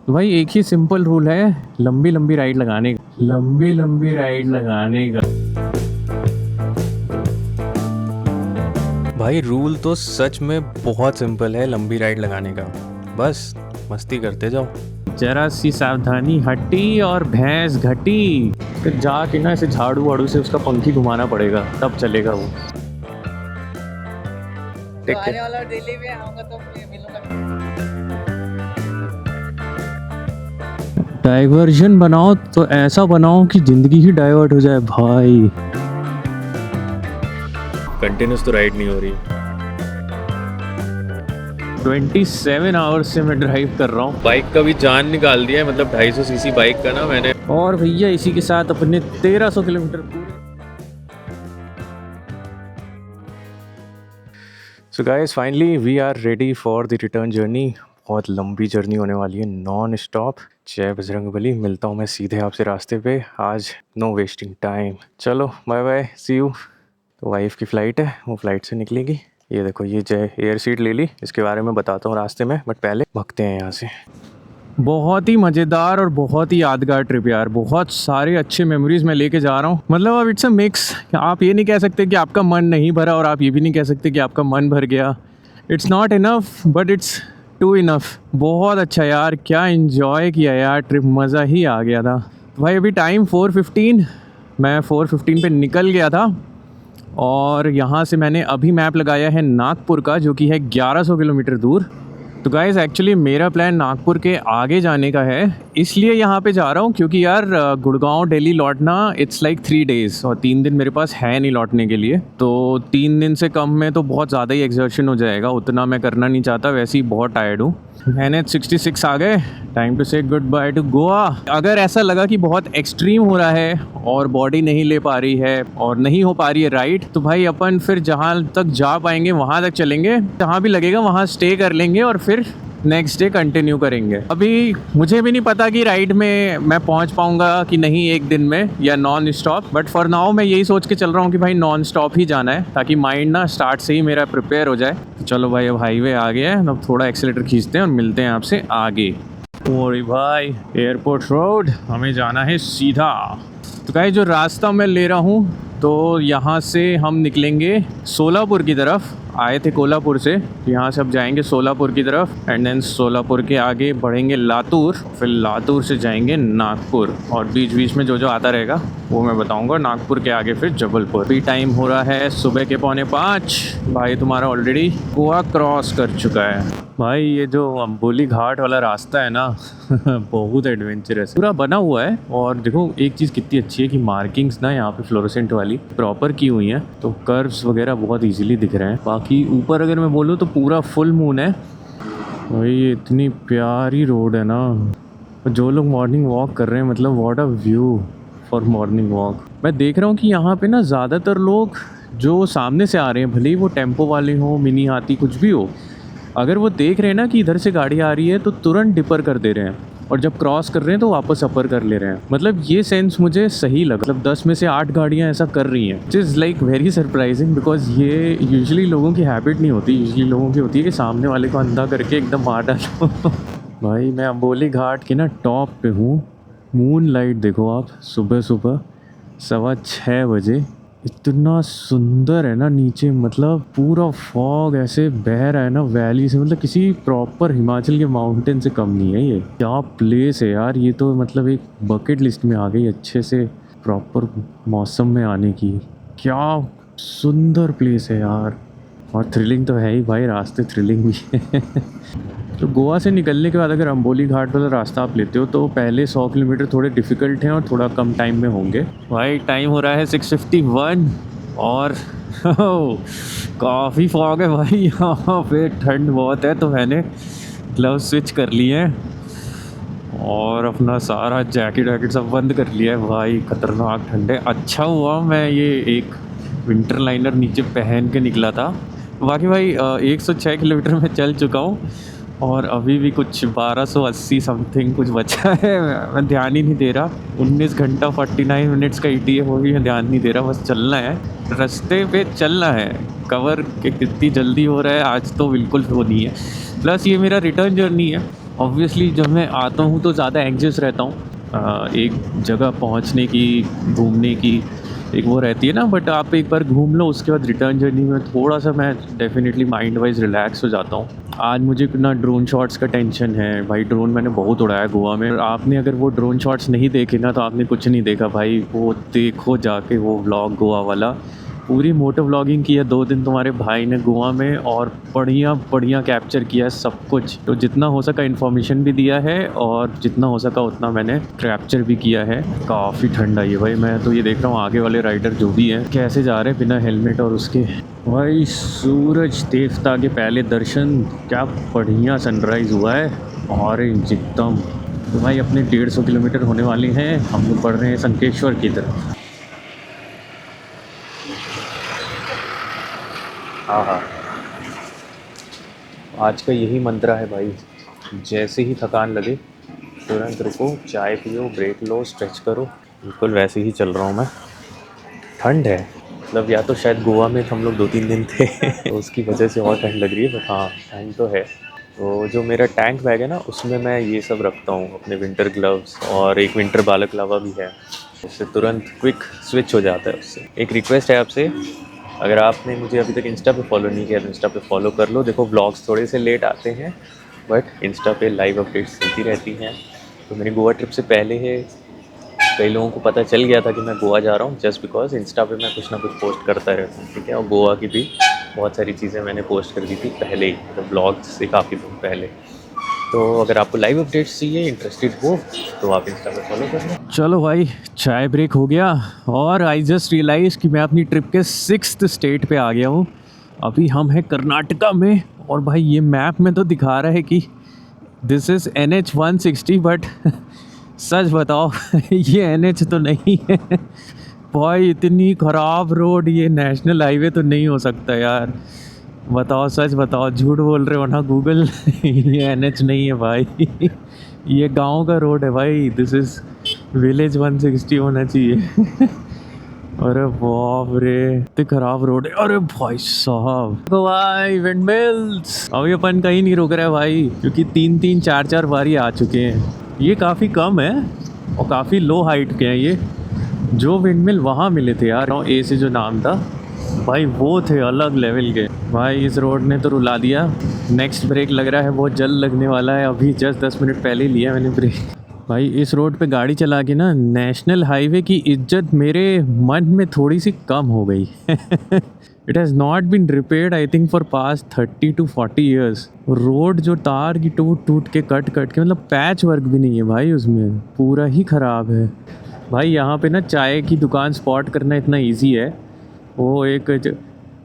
तो भाई एक ही सिंपल रूल है लंबी लंबी राइड लगाने का, लंबी लंबी राइड लगाने का। भाई रूल तो सच में बहुत सिंपल है लंबी राइड लगाने का, बस मस्ती करते जाओ। जरा सी सावधानी हटी और भैंस घटी, फिर जाके ना ऐसे झाड़ू वाड़ू से उसका पंखी घुमाना पड़ेगा तब चलेगा वो। तो आने वाला दिल्ली में आऊंगा तो मिलूंगा। डाइवर्जन बनाओ तो ऐसा बनाओ कि जिंदगी ही डाइवर्ट हो जाए भाई। कंटिन्यूस तो राइड नहीं हो रही। 27 आवर्स से मैं ड्राइव कर रहा हूँ। बाइक का भी जान निकाल दिया है, मतलब 250 सीसी बाइक का ना मैंने। और भैया इसी के साथ अपने 1300 किलोमीटर पूरे। So guys finally we are ready for the return journey. बहुत लंबी जर्नी होने वाली है, नॉन स्टॉप। जय बजरंगबली, मिलता हूँ मैं सीधे आपसे रास्ते पे आज। नो वेस्टिंग टाइम, चलो बाय बाय, सी यू। तो वाइफ की फ़्लाइट है, वो फ़्लाइट से निकलेगी। ये देखो, ये जय एयर सीट ले ली, इसके बारे में बताता हूँ रास्ते में, बट पहले भगते हैं यहाँ से। बहुत ही मज़ेदार और बहुत ही यादगार ट्रिप यार, बहुत सारे अच्छे मेमोरीज मैं लेके जा रहा हूँ। मतलब अब इट्स अ मिक्स, आप ये नहीं कह सकते कि आपका मन नहीं भरा और आप ये भी नहीं कह सकते कि आपका मन भर गया। It's not enough but it's too enough. बहुत अच्छा यार, क्या इन्जॉय किया यार ट्रिप, मज़ा ही आ गया था। भाई अभी टाइम 4:15, मैं 4:15 पे निकल गया था और यहाँ से मैंने अभी मैप लगाया है नागपुर का, जो कि है 1100 किलोमीटर दूर। तो गाइज़ एक्चुअली मेरा प्लान नागपुर के आगे जाने का है, इसलिए यहाँ पे जा रहा हूँ क्योंकि यार गुड़गांव दिल्ली लौटना इट्स लाइक 3 डेज़ और 3 दिन मेरे पास है नहीं लौटने के लिए। तो 3 दिन से कम में तो बहुत ज़्यादा ही एक्सर्शन हो जाएगा, उतना मैं करना नहीं चाहता, वैसे ही बहुत टायर्ड हूँ। मैंने 66 आ गए, टाइम टू से गुड बाय टू गोवा। अगर ऐसा लगा कि बहुत एक्सट्रीम हो रहा है और बॉडी नहीं ले पा रही है और नहीं हो पा रही है राइड, तो भाई अपन फिर जहाँ तक जा पाएंगे वहाँ तक चलेंगे, जहाँ भी लगेगा वहाँ स्टे कर लेंगे और फिर नेक्स्ट डे कंटिन्यू करेंगे। अभी मुझे भी नहीं पता कि राइड में मैं पहुंच पाऊंगा कि नहीं एक दिन में, या non stop, but for now मैं यही सोच के चल रहा हूँ कि भाई नॉन स्टॉप ही जाना है, ताकि माइंड ना स्टार्ट से ही मेरा प्रिपेयर हो जाए। तो चलो भाई, अब हाईवे आ गया है, अब थोड़ा एक्सीलेटर खींचते हैं और मिलते हैं आपसे आगे। और भाई एयरपोर्ट रोड, हमें जाना है सीधा। तो गाइस जो रास्ता मैं ले रहा हूँ, तो यहाँ से हम निकलेंगे सोलापुर की तरफ। आए थे कोल्हापुर से, यहाँ से अब जाएंगे सोलापुर की तरफ एंड देन सोलापुर के आगे बढ़ेंगे लातूर, फिर लातूर से जाएंगे नागपुर, और बीच बीच में जो जो आता रहेगा वो मैं बताऊंगा। नागपुर के आगे फिर जबलपुर। अभी टाइम हो रहा है सुबह के 4:45। भाई तुम्हारा ऑलरेडी गोवा क्रॉस कर चुका है। भाई ये जो अंबोली घाट वाला रास्ता है ना बहुत एडवेंचरस पूरा बना हुआ है। और देखो एक चीज़ कितनी अच्छी है कि मार्किंग्स ना यहाँ पे फ्लोरोसेंट वाली प्रॉपर की हुई हैं, तो कर्व्स वगैरह बहुत इजीली दिख रहे हैं। बाकी ऊपर अगर मैं बोलूँ तो पूरा फुल मून है। भाई ये इतनी प्यारी रोड है ना, जो लोग मॉर्निंग वॉक कर रहे हैं, मतलब what a view for morning walk. मैं देख रहा हूँ कि यहाँ पे ना ज़्यादातर लोग जो सामने से आ रहे हैं, भले ही वो टेम्पो वाले हों, मिनी हाथी, कुछ भी हो, अगर वो देख रहे हैं ना कि इधर से गाड़ी आ रही है तो तुरंत डिपर कर दे रहे हैं, और जब क्रॉस कर रहे हैं तो वापस अपर कर ले रहे हैं। मतलब ये सेंस मुझे सही लगा। मतलब 10 में से 8 गाड़ियाँ ऐसा कर रही हैं, which is like very surprising, because ये यूजुअली लोगों की हैबिट नहीं होती। यूजुअली लोगों की होती है कि सामने वाले को अंधा करके एकदम मार डालो। भाई मैं अंबोली घाट के ना टॉप पे हूँ। मून लाइट देखो आप, सुबह सुबह 6:15 बजे, इतना सुंदर है ना नीचे। मतलब पूरा फॉग ऐसे बह रहा है ना वैली से, मतलब किसी प्रॉपर हिमाचल के माउंटेन से कम नहीं है। ये क्या प्लेस है यार, ये तो मतलब एक बकेट लिस्ट में आ गई अच्छे से प्रॉपर मौसम में आने की। क्या सुंदर प्लेस है यार, और थ्रिलिंग तो है ही भाई, रास्ते थ्रिलिंग भी है। तो गोवा से निकलने के बाद अगर अंबोली घाट वाला रास्ता आप लेते हो तो पहले 100 किलोमीटर थोड़े डिफ़िकल्ट हैं और थोड़ा कम टाइम में होंगे। भाई टाइम हो रहा है 6:51 और काफ़ी फॉग है भाई यहाँ पे, ठंड बहुत है, तो मैंने ग्लव स्विच कर लिए हैं और अपना सारा जैकेट वैकेट सब बंद कर लिया है। भाई ख़तरनाक ठंड है। अच्छा हुआ मैं ये एक विंटर लाइनर नीचे पहन के निकला था। बाकी भाई 106 किलोमीटर मैं चल चुका हूँ और अभी भी कुछ 1280 समथिंग कुछ बचा है, मैं ध्यान ही नहीं दे रहा। 19 घंटा 49 मिनट्स का ETA, वो भी मैं ध्यान नहीं दे रहा, बस चलना है, रास्ते पे चलना है। कवर के कितनी जल्दी हो रहा है आज तो बिल्कुल वो नहीं है। प्लस ये मेरा रिटर्न जर्नी है, ऑब्वियसली जब मैं आता हूँ तो ज़्यादा एंग्जियस रहता हूँ, एक जगह पहुँचने की, घूमने की एक वो रहती है ना, बट आप एक बार घूम लो उसके बाद रिटर्न जर्नी में थोड़ा सा मैं डेफिनेटली माइंड वाइज रिलैक्स हो जाता हूँ। आज मुझे ना ड्रोन शॉट्स का टेंशन है भाई, ड्रोन मैंने बहुत उड़ाया गोवा में। आपने अगर वो ड्रोन शॉट्स नहीं देखे ना तो आपने कुछ नहीं देखा भाई, वो देखो जाके वो व्लॉग गोवा वाला। पूरी मोटो व्लॉगिंग की है 2 दिन तुम्हारे भाई ने गोवा में, और बढ़िया बढ़िया कैप्चर किया है सब कुछ। तो जितना हो सका इन्फॉर्मेशन भी दिया है और जितना हो सका उतना मैंने कैप्चर भी किया है। काफ़ी ठंडा है भाई, मैं तो ये देख रहा हूँ आगे वाले राइडर जो भी हैं कैसे जा रहे हैं बिना हेलमेट और उसके। भाई सूरज देवता के पहले दर्शन, क्या बढ़िया सनराइज़ हुआ है, ऑरेंज एकदम। तो भाई अपने 150 किलोमीटर होने वाले हैं, हम लोग बढ़ रहे हैं संकेश्वर की तरफ। हाँ हाँ, आज का यही मंत्रा है भाई, जैसे ही थकान लगे तुरंत रुको, चाय पियो, ब्रेक लो, स्ट्रेच करो। बिल्कुल वैसे ही चल रहा हूँ मैं। ठंड है, मतलब या तो शायद गोवा में हम लोग 2-3 दिन थे तो उसकी वजह से और ठंड लग रही है, बट हाँ ठंड तो है। तो जो मेरा टैंक बैग है ना उसमें मैं ये सब रखता हूँ, अपने विंटर ग्लव्स, और एक विंटर बालकलावा भी है, उससे तुरंत क्विक स्विच हो जाता है उससे। एक रिक्वेस्ट है आपसे, अगर आपने मुझे अभी तक इंस्टा पे फॉलो नहीं किया तो इंस्टा पे फॉलो कर लो। देखो व्लॉग्स थोड़े से लेट आते हैं बट इंस्टा पे लाइव अपडेट्स चलती रहती हैं। तो मेरी गोवा ट्रिप से पहले है, कई लोगों को पता चल गया था कि मैं गोवा जा रहा हूँ, जस्ट बिकॉज इंस्टा पे मैं कुछ ना कुछ पोस्ट करता रहता हूँ, ठीक है। और गोवा की भी बहुत सारी चीज़ें मैंने पोस्ट कर दी थी पहले ही, मतलब ब्लॉग्स से काफ़ी दिन पहले। तो अगर आपको लाइव अपडेट्स चाहिए, इंटरेस्टेड हो, तो आप इंस्टा पे फॉलो कर लो। चलो भाई, चाय ब्रेक हो गया और आई जस्ट रियलाइज कि मैं अपनी ट्रिप के 6th स्टेट पे आ गया हूँ। अभी हम हैं कर्नाटका में, और भाई ये मैप में तो दिखा रहा है कि दिस इज़ NH 160, बट सच बताओ ये NH तो नहीं है भाई, इतनी ख़राब रोड, ये नेशनल हाईवे तो नहीं हो सकता यार। बताओ, सच बताओ, झूठ बोल रहे हो ना गूगल ये NH नहीं है भाई ये गांव का रोड है भाई, दिस इज़ विलेज 160 होना चाहिए अरे बाप रे, इतनी खराब रोड है। अरे भाई साहब, तो भाई विंड मिल्स, अभी अपन कहीं नहीं रुक रहे हैं भाई, क्योंकि 3-4 बारी आ चुके हैं। ये काफ़ी कम है और काफ़ी लो हाइट के हैं ये। जो विंड मिल वहाँ मिले थे यार, ए से जो नाम था भाई, वो थे अलग लेवल के भाई। इस रोड ने तो रुला दिया। नेक्स्ट ब्रेक लग रहा है बहुत जल्द लगने वाला है, अभी जस्ट 10 मिनट पहले ही लिया मैंने ब्रेक। भाई इस रोड पे गाड़ी चला के ना नेशनल हाईवे की इज्जत मेरे मन में थोड़ी सी कम हो गई it has not been repaired I think for past 30 to 40 years. Road जो तार की टूट टूट के कट के, मतलब पैच वर्क भी नहीं है भाई उसमें, पूरा ही ख़राब है भाई। यहाँ पे ना चाय की दुकान स्पॉट करना इतना ईजी है, वो एक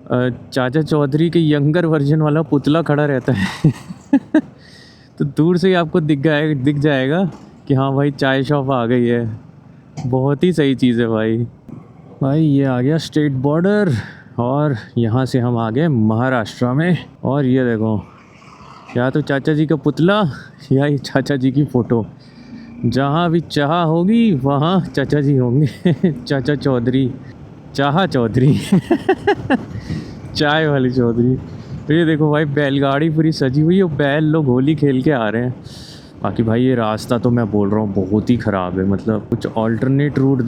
चाचा चौधरी के यंगर वर्जन वाला पुतला खड़ा रहता है तो दूर से ही आपको दिख जाएगा कि हाँ भाई चाय शॉप आ गई है। बहुत ही सही चीज़ है भाई। भाई ये आ गया स्टेट बॉर्डर, और यहाँ से हम आ गए महाराष्ट्र में। और ये देखो, या तो चाचा जी का पुतला या ये चाचा जी की फ़ोटो, जहाँ भी चाह होगी वहाँ चाचा जी होंगे चाचा चौधरी, चाह चौधरी चाय वाली चौधरी। तो ये देखो भाई, बैलगाड़ी पूरी सजी हुई है, बैल लोग होली खेल के आ रहे हैं। बाकी भाई ये रास्ता तो मैं बोल रहा हूँ बहुत ही ख़राब है, मतलब कुछ ऑल्टरनेट रूट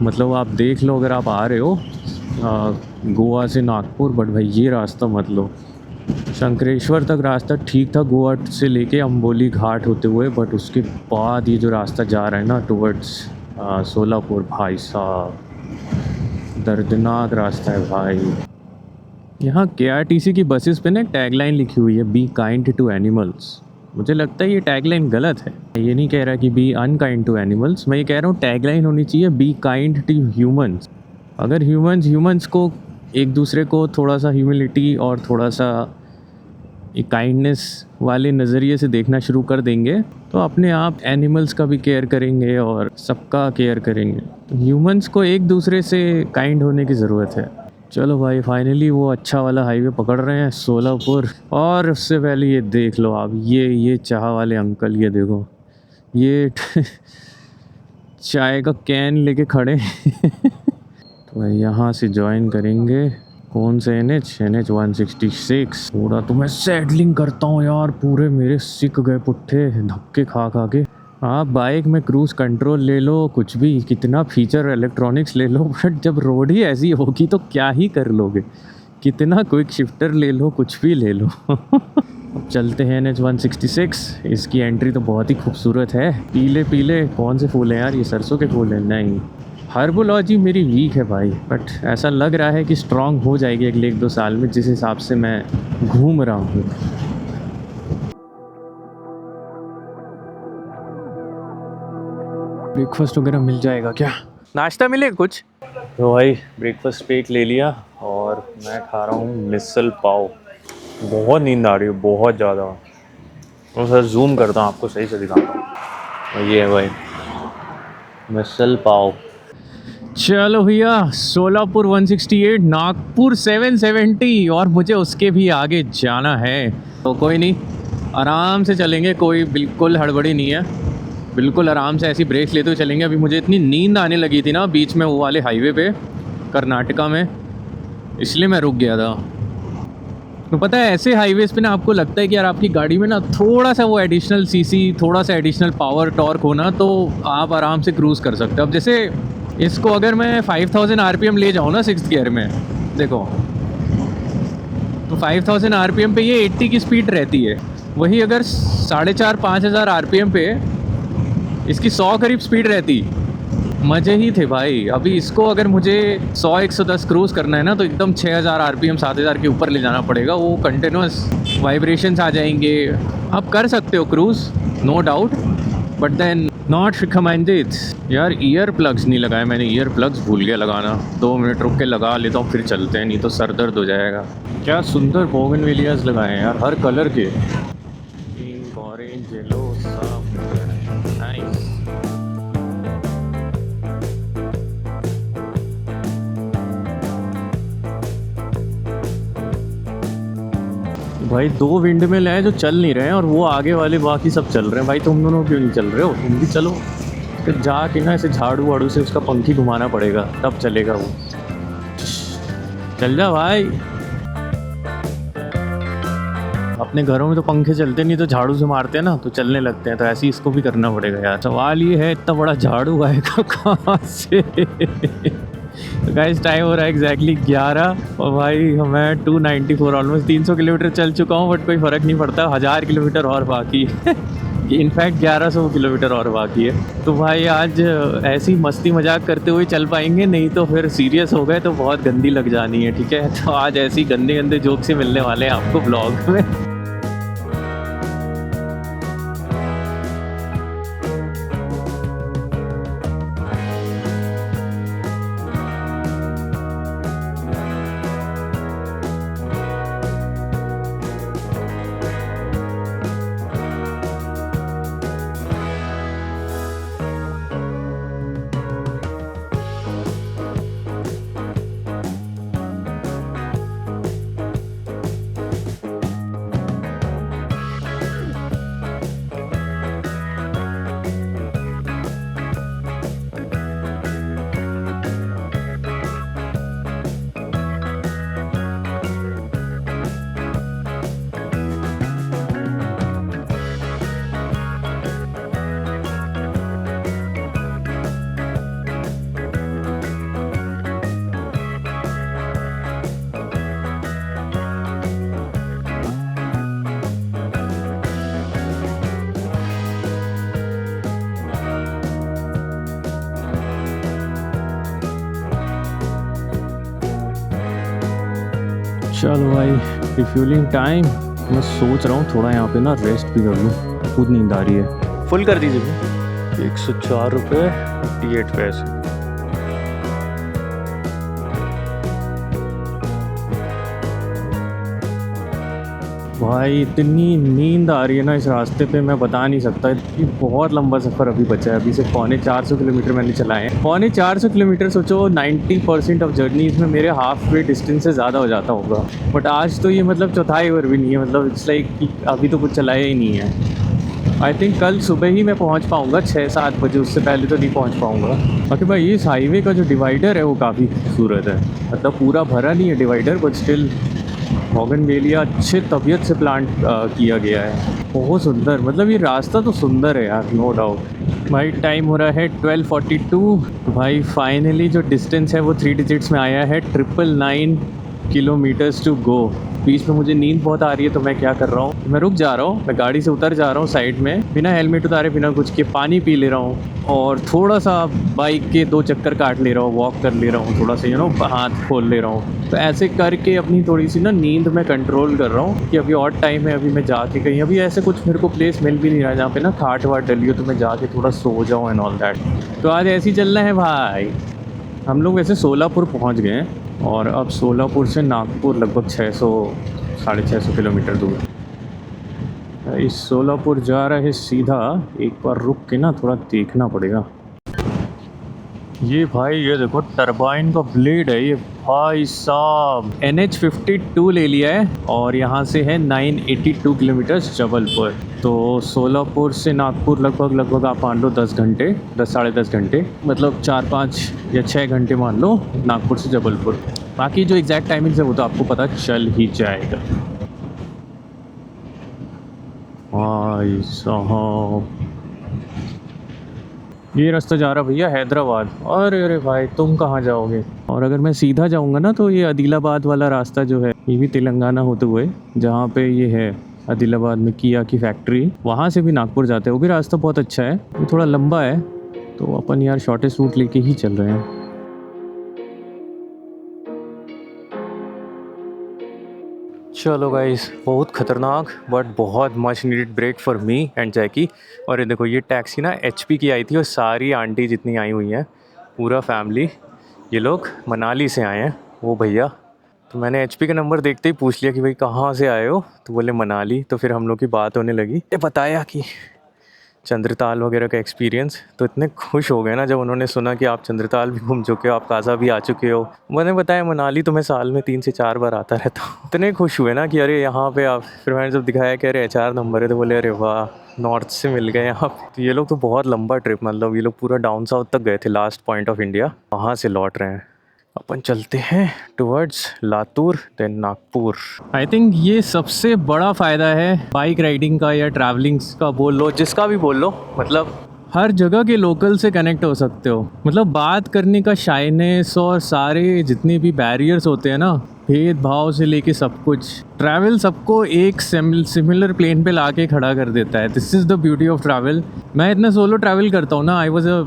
मतलब आप देख लो अगर आप आ रहे हो गोवा से नागपुर, बट भाई ये रास्ता मत लो। शंकरेश्वर तक रास्ता ठीक था गोवा से लेके अंबोली घाट होते हुए, बट उसके बाद ये जो रास्ता जा रहा है ना टुवर्ड्स सोलापुर, भाई साहब दर्दनाक रास्ता है भाई। यहाँ KRTC की बसेस पे ना टैगलाइन लिखी हुई है, बी काइंड टू एनिमल्स। मुझे लगता है ये टैगलाइन गलत है। ये नहीं कह रहा कि बी अनकाइंड टू एनिमल्स, मैं ये कह रहा हूँ टैगलाइन होनी चाहिए बी काइंड टू ह्यूमंस। अगर ह्यूमंस को एक दूसरे को थोड़ा सा ह्यूमिलिटी और थोड़ा सा एक काइंडनेस वाले नज़रिए से देखना शुरू कर देंगे तो अपने आप एनिमल्स का भी केयर करेंगे और सबका केयर करेंगे। तो ह्यूमंस को एक दूसरे से काइंड होने की ज़रूरत है। चलो भाई, फाइनली वो अच्छा वाला हाईवे पकड़ रहे हैं सोलापुर। और उससे पहले ये देख लो आप, ये चाह वाले अंकल, ये देखो ये चाय का कैन लेके खड़े तो भाई यहाँ से ज्वाइन करेंगे कौन से NH? NH 166। पूरा तो मैं सैडलिंग करता हूँ यार, पूरे मेरे सिक गए पुट्ठे धक्के खा खा के। आप बाइक में क्रूज़ कंट्रोल ले लो, कुछ भी कितना फीचर इलेक्ट्रॉनिक्स ले लो, बट जब रोड ही ऐसी होगी तो क्या ही कर लोगे। कितना क्विक शिफ्टर ले लो, कुछ भी ले लो। अब चलते हैं NH 166। इसकी एंट्री तो बहुत ही खूबसूरत है। पीले पीले कौन से फूल हैं यार, ये सरसों के फूल हैं? नहीं, हर्बोलॉजी मेरी वीक है भाई, बट ऐसा लग रहा है कि स्ट्रांग हो जाएगी अगले 1-2 साल में, जिस हिसाब से मैं घूम रहा हूँ। ब्रेकफास्ट वगैरह मिल जाएगा क्या? नाश्ता मिलेगा कुछ? तो भाई ब्रेकफास्ट पे एक ले लिया और मैं खा रहा हूँ मिसल पाव। बहुत नींद आ रही है, बहुत ज़्यादा। और सर जूम करता हूँ, आपको सही से दिखाता हूँ। ये है भाई मिसल पाव। चलो भैया, सोलापुर 168, नागपुर 770 और मुझे उसके भी आगे जाना है। तो कोई नहीं, आराम से चलेंगे, कोई बिल्कुल हड़बड़ी नहीं है। बिल्कुल आराम से ऐसी ब्रेक लेते हुए चलेंगे। अभी मुझे इतनी नींद आने लगी थी ना बीच में वो वाले हाईवे पे कर्नाटका में, इसलिए मैं रुक गया था। तो पता है ऐसे हाईवेज पे ना आपको लगता है कि यार आपकी गाड़ी में ना थोड़ा सा वो एडिशनल सीसी, थोड़ा सा एडिशनल पावर टॉर्क हो ना, तो आप आराम से क्रूज़ कर सकते हो। अब जैसे इसको अगर मैं 5000 RPM ले जाऊँ ना 6th गियर में, देखो तो 5000 RPM पे ये 80 की स्पीड रहती है। वही अगर 4500-5000 RPM पे इसकी 100 करीब स्पीड रहती। मज़े ही थे भाई। अभी इसको अगर मुझे 100-110 क्रूज़ करना है ना, तो एकदम 6000 RPM 7000 के ऊपर ले जाना पड़ेगा। वो कंटिन्यूस वाइब्रेशंस आ जाएंगे। आप कर सकते हो cruise, no doubt, but then not recommended. यार ईयर प्लग्स नहीं लगाए मैंने, ईयर प्लग्स भूल गया लगाना। 2 मिनट रुक के लगा लेता हूँ, फिर चलते हैं, नहीं तो सर दर्द हो जाएगा। क्या सुंदर बोगनवेलियास लगाए हैं यार, हर कलर के। पिंक, ऑरेंज, येलो, सब नाइस। भाई 2 विंड मिल हैं जो चल नहीं रहे हैं, और वो आगे वाले बाकी सब चल रहे हैं। भाई तुम दोनों क्यों नहीं चल रहे हो? तुम भी चलो। फिर जाके ना ऐसे झाड़ू वाड़ू से उसका पंखी घुमाना पड़ेगा, तब चलेगा वो। चल जा भाई। अपने घरों में तो पंखे चलते नहीं, तो झाड़ू से मारते हैं ना तो चलने लगते हैं। तो ऐसे ही इसको भी करना पड़ेगा यार। सवाल ये है, इतना बड़ा झाड़ू आएगा कहाँ से? तो गाइस टाइम हो रहा है एग्जैक्टली 11, और भाई मैं 294 ऑलमोस्ट 300 किलोमीटर चल चुका हूँ, बट कोई फ़र्क नहीं पड़ता। 1000 किलोमीटर और बाकी है। इनफैक्ट 1100 किलोमीटर और बाकी है। तो भाई आज ऐसी मस्ती मजाक करते हुए चल पाएंगे, नहीं तो फिर सीरियस हो गए तो बहुत गंदी लग जानी है, ठीक है? तो आज ऐसी गंदे गंदे जोक से मिलने वाले हैं आपको ब्लॉग में। चलो भाई, रिफ्यूलिंग टाइम। मैं सोच रहा हूँ थोड़ा यहाँ पे ना रेस्ट भी कर लूँ, खुद नींद आ रही है। फुल कर दीजिए। 104 रुपये 58 पैसे। भाई इतनी नींद आ रही है ना इस रास्ते पे, मैं बता नहीं सकता। ये बहुत लंबा सफ़र अभी बचा है। अभी से 450 किलोमीटर मैंने चलाए हैं। 450 किलोमीटर, सोचो 90% ऑफ जर्नी इसमें मेरे हाफ वे डिस्टेंस से ज़्यादा हो जाता होगा। बट आज तो ये मतलब चौथाई ओवर भी नहीं है, मतलब इट्स लाइक कि अभी तो कुछ चलाया ही नहीं है। आई थिंक कल सुबह ही मैं पहुंच पाऊंगा 6-7 बजे, उससे पहले तो नहीं पहुंच पाऊंगा। बाकी भाई इस हाईवे का जो डिवाइडर है वो काफ़ी खूबसूरत है, मतलब पूरा भरा नहीं है डिवाइडर, बट स्टिल बोगनवेलिया अच्छे तबीयत से प्लांट किया गया है, बहुत सुंदर। मतलब ये रास्ता तो सुंदर है यार, नो डाउट। भाई टाइम हो रहा है 12:42। भाई फाइनली जो डिस्टेंस है वो 3 डिजिट्स में आया है, 999 किलोमीटर्स टू गो। बीच में मुझे नींद बहुत आ रही है, तो मैं क्या कर रहा हूँ, मैं रुक जा रहा हूँ, मैं गाड़ी से उतर जा रहा हूँ साइड में, बिना हेलमेट उतारे बिना कुछ के पानी पी ले रहा हूँ और थोड़ा सा बाइक के 2 चक्कर काट ले रहा हूँ, वॉक कर ले रहा हूँ, थोड़ा सा हाथ खोल ले रहा हूँ। तो ऐसे करके अपनी थोड़ी सी ना नींद में कंट्रोल कर रहा हूँ कि अभी और टाइम है, अभी मैं जाके कहीं, अभी ऐसे कुछ मेरे को प्लेस मिल भी नहीं रहा जहाँ पे ना खाट वाट डली हो, तो मैं जाके थोड़ा सो जाऊँ एंड ऑल दैट। तो आज ऐसे ही चलना है भाई। हम लोग वैसे सोलापुर पहुँच गए हैं और अब सोलापुर से नागपुर लगभग 600-650 किलोमीटर दूर। इस सोलापुर जा रहे सीधा, एक बार रुक के ना थोड़ा देखना पड़ेगा। ये भाई ये देखो टरबाइन का ब्लेड है ये, भाई साहब NH52 ले लिया है और यहाँ से है 982 किलोमीटर जबलपुर। तो सोलापुर से नागपुर लगभग आप मान लो 10 घंटे, 10-10.5 घंटे, मतलब 4-5 या 6 घंटे मान लो नागपुर से जबलपुर। बाकी जो एग्जैक्ट टाइमिंग्स है वो तो आपको पता चल ही जाएगा। भाई साहब ये रास्ता जा रहा भैया हैदराबाद। अरे भाई तुम कहाँ जाओगे? और अगर मैं सीधा जाऊँगा ना तो ये आदिलाबाद वाला रास्ता जो है, ये भी तेलंगाना होते हुए, जहाँ पे ये है आदिलाबाद में किया की फैक्ट्री, वहाँ से भी नागपुर जाते हैं। वो भी रास्ता बहुत अच्छा है, ये थोड़ा लंबा है, तो अपन यार शॉर्टेस्ट रूट लेके ही चल रहे हैं। चलो गाइस, बहुत ख़तरनाक बट बहुत much needed break for me and Jackie. और ये देखो ये टैक्सी ना HP की आई थी और सारी आंटी जितनी आई हुई हैं, पूरा फैमिली, ये लोग मनाली से आए हैं। वो भैया, तो मैंने HP का नंबर देखते ही पूछ लिया कि भाई कहाँ से आए हो, तो बोले मनाली। तो फिर हम लोग की बात होने लगी, ये बताया कि चंद्रताल वगैरह का एक्सपीरियंस। तो इतने खुश हो गए ना जब उन्होंने सुना कि आप चंद्रताल भी घूम चुके हो, आप काजा भी आ चुके हो। मैंने बताया मनाली तो मैं साल में 3 से 4 बार आता रहता हूँ। इतने खुश हुए ना कि अरे यहाँ पे आप, फिर मैंने जब दिखाया कि अरे HR नंबर है, तो बोले अरे वाह नॉर्थ से मिल गए यहाँ पे। तो ये लोग तो बहुत लंबा ट्रिप, मतलब ये लोग पूरा डाउन साउथ तक गए थे, लास्ट पॉइंट ऑफ इंडिया, वहाँ से लौट रहे हैं। अपन चलते हैं towards Latur then Nagpur. I think ये सबसे बड़ा फ़ायदा है बाइक राइडिंग का या ट्रैवलिंग का, बोल लो जिसका भी बोल लो, मतलब हर जगह के लोकल से कनेक्ट हो सकते हो। मतलब बात करने का शाइनेस और सारे जितने भी बैरियर्स होते हैं ना, भेदभाव से लेके सब कुछ, ट्रैवल सबको एक सिमिलर प्लेन पे लाके खड़ा कर देता है। This is the beauty of travel. मैं इतना सोलो ट्रैवल करता हूँ ना,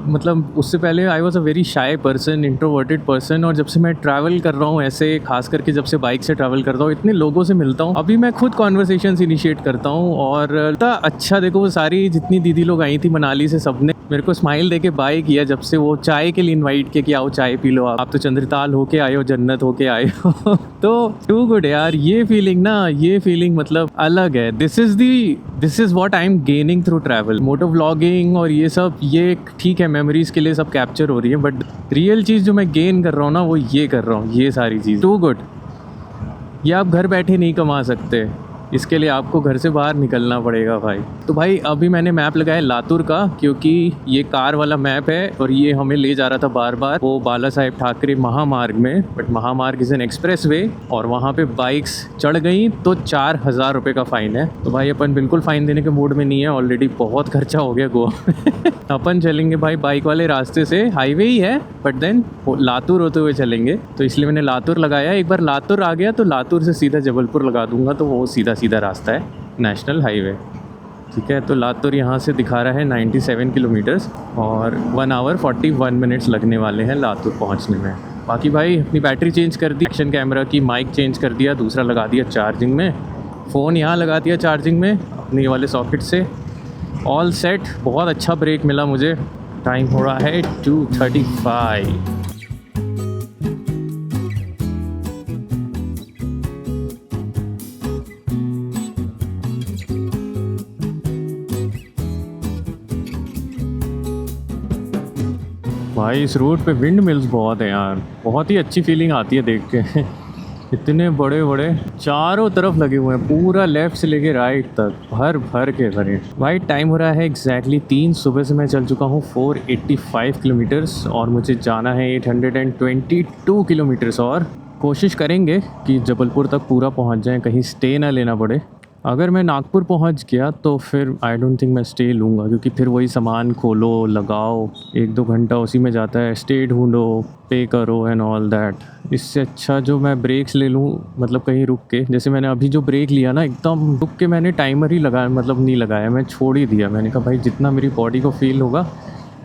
मतलब उससे पहले I was a very shy person, introverted person, और जब से मैं ट्रैवल कर रहा हूँ ऐसे, खास करके जब से बाइक से ट्रैवल करता हूँ, इतने लोगों से मिलता हूँ। अभी मैं खुद कॉन्वर्सेशंस इनिशिएट करता हूँ और अच्छा देखो, वो सारी जितनी दीदी लोग आई थी मनाली से, सबने मेरे को स्माइल देके बाय किया जब से वो चाय के लिए इनवाइट किया कि आओ चाय पी लो, आप तो चंद्रताल होके आए हो, जन्नत होके आए हो। तो टू गुड यार, ये फीलिंग ना, ये फीलिंग मतलब अलग है। This is what I am gaining through travel. Moto vlogging और ये सब, ये ठीक है, मेमोरीज के लिए सब कैप्चर हो रही है, बट रियल चीज़ जो मैं गेन कर रहा हूँ ना, वो ये कर रहा हूँ, ये सारी चीज़। To good. ये आप घर बैठे नहीं कमा सकते, इसके लिए आपको घर से बाहर निकलना पड़ेगा भाई। तो भाई अभी मैंने मैप लगाया लातूर का, क्योंकि ये कार वाला मैप है और ये हमें ले जा रहा था बार बार वो बाला साहेब ठाकरे महामार्ग में, बट महामार्ग इज़ एन एक्सप्रेस वे, और वहाँ पे बाइक्स चढ़ गई तो 4000 रुपये का फ़ाइन है। तो भाई अपन बिल्कुल फ़ाइन देने के मूड में नहीं है, ऑलरेडी बहुत खर्चा हो गया गोवा में। अपन चलेंगे भाई बाइक वाले रास्ते से, हाईवे ही है बट देन लातूर होते हुए चलेंगे, तो इसलिए मैंने लातूर लगाया। एक बार लातूर आ गया तो लातूर से सीधा जबलपुर लगा दूंगा, तो वो सीधा रास्ता है, नेशनल हाईवे। ठीक है, तो लातूर यहाँ से दिखा रहा है 97 किलोमीटर्स और 1 आवर 41 मिनट्स लगने वाले हैं लातूर पहुँचने में। बाकी भाई अपनी बैटरी चेंज कर दी, एक्शन कैमरा की माइक चेंज कर दिया, दूसरा लगा दिया चार्जिंग में, फ़ोन यहाँ लगा दिया चार्जिंग में अपने वाले सॉकेट से, ऑल सेट। बहुत अच्छा ब्रेक मिला मुझे। टाइम हो रहा है 2:35। भाई इस रूट पे विंड मिल्स बहुत है यार, बहुत ही अच्छी फीलिंग आती है देख के। इतने बड़े बड़े चारों तरफ लगे हुए हैं, पूरा लेफ्ट से लेके राइट तक भर भर के भरे। भाई टाइम हो रहा है एग्जैक्टली 3 सुबह से मैं चल चुका हूँ 485 किलोमीटर्स और मुझे जाना है 822 किलोमीटर्स। और कोशिश करेंगे कि जबलपुर तक पूरा पहुँच जाएं, कहीं स्टे ना लेना पड़े। अगर मैं नागपुर पहुंच गया तो फिर आई डोंट थिंक मैं स्टे लूँगा, क्योंकि फिर वही सामान खोलो लगाओ, 1-2 घंटा उसी में जाता है, स्टे ढूंढो, पे करो एंड ऑल दैट। इससे अच्छा जो मैं ब्रेक्स ले लूँ, मतलब कहीं रुक के, जैसे मैंने अभी जो ब्रेक लिया ना एकदम रुक के, मैंने टाइमर ही लगाया, मतलब नहीं लगाया, मैं छोड़ ही दिया। मैंने कहा भाई जितना मेरी बॉडी को फील होगा